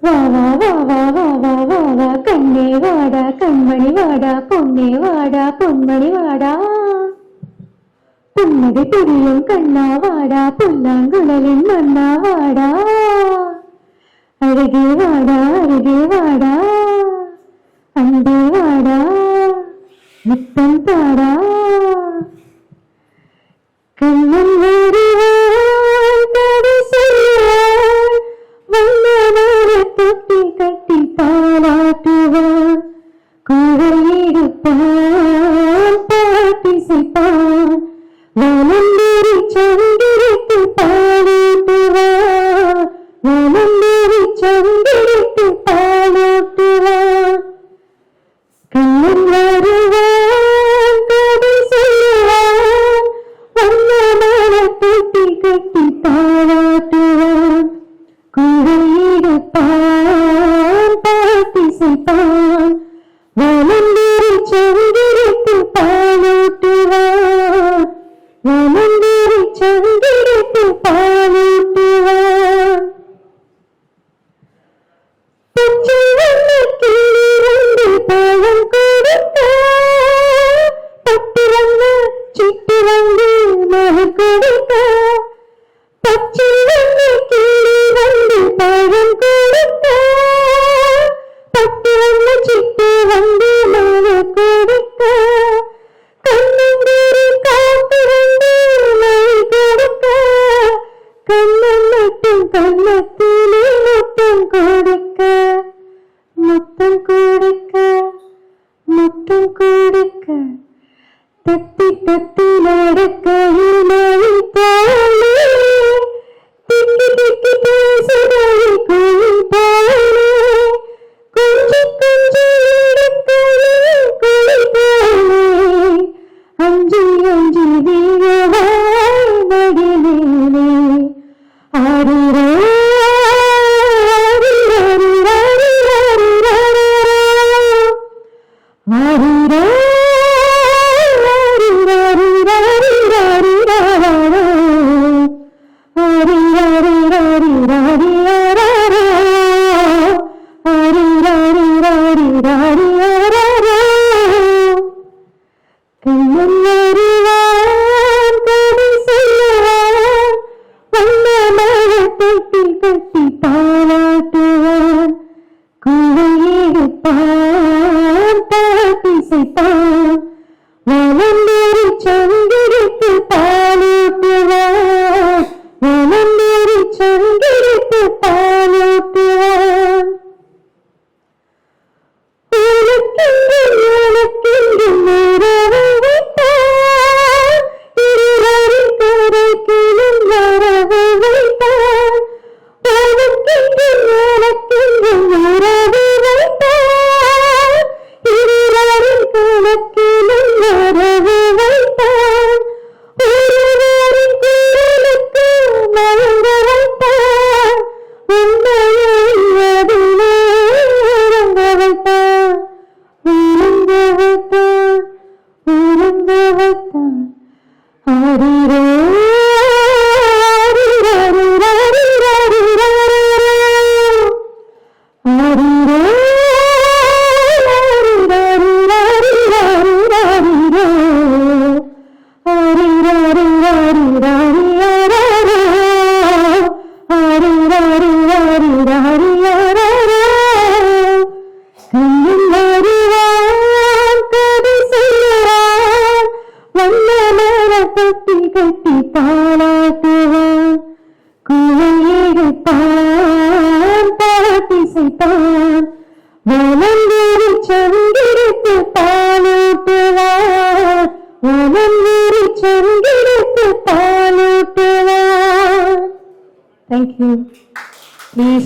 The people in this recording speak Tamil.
வா வா வா வா வா வா வா வா கண்ணே வாடா கண்மணி வாடா பொன்னே வாடா பொன்மணி வாடா புன்னகை புரியும் கண்ணா வாடா புல்லாங்குழலின் மன்னா வாடா அழகே வாடா அன்பே வாடா முத்தம் தாடா கண்ணன் வருவான் தடை சொல்லுவான் வண்ணமான தொட்டி கட்டி பாலாட்டுவான் குழையெடுப்பான் பாட்டிசைப்பான் வனந்தேறி சந்திரித்து பாலூட்டுவான் வனந்தேறி சந்திரித்து பாலூட்டுவான் கண்ணன் வருவான் கதை சொல்லுவான் வண்ணமான தொட்டி கட்டி பாலாட்டுவான் குழையெடுப்பான் பாட்டிசைப்பான் வனந்தேறி சந்திரித்து பாலூட்டுவான் வனந்தேறி சந்திரித்து பாலூட்டுவான் பச்சை வண்ணக்கிளி வந்து பழம் கொடுக்க பட்டு வண்ண சிட்டு வந்து மகர் கொடுக்க பச்சை வண்ணக்கிளி வந்து பழம் கொடுக்க பட்டு வண்ண சிட்டு வந்து மகர் கொடுக்க கண்ணந்தேறி காத்து வந்து மழை கொடுக்க கண்ணன் மட்டும் கண்ணத்திலே முத்தம் கொடுக்க முத்தம் கொடுக்க முத்தம் கொடுக்க தத்தி தத்தி நடக்கையில் மழை தாளே திக்கி திக்கி பேசுதலை குயில் தாளே கொஞ்சி கொஞ்சி நடக்கையில் குயில் தாளே அஞ்சி அஞ்சி வீழவாய் வடிவேலே ஆடிரோ ஆடிரோ கண்ணன் வருவான் கதை சொல்லுவான் வண்ணமான தொட்டி கட்டி பாலாட்டுவான் குழையெடுப்பான் பாட்டிசைப்பான் வனந்தேறி சந்திரித்து பாலூட்டுவான் வனந்தேறி சந்திரித்து பாலூட்டுவான் உனக்கென்றும் உறவு வைத்தான் இருவரின் கரைக்கிலும் வரவு வைத்தான் உனக்கென்றும் உறவு வைத்தான் இருவரின் கணக்கிலும் வரவு வைத்தான் ஒருவரின் குரலுக்கு மயங்க வைத்தான் உண்மையை அதிலே உறங்க வைத்தான் உறங்க வைத்தான் உறங்க வைத்தான் ஆரிரோ கண்ணன் வருவான் கதை சொல்லுவான் வண்ணமான தொட்டி கட்டி பாலாட்டுவான் குழையெடுப்பான் பாட்டிசைப்பான் வனந்தேறி சந்திரித்து பாலூட்டுவான் வனந்தேறி சந்திரித்து பாலூட்டுவான். Thank you. Please.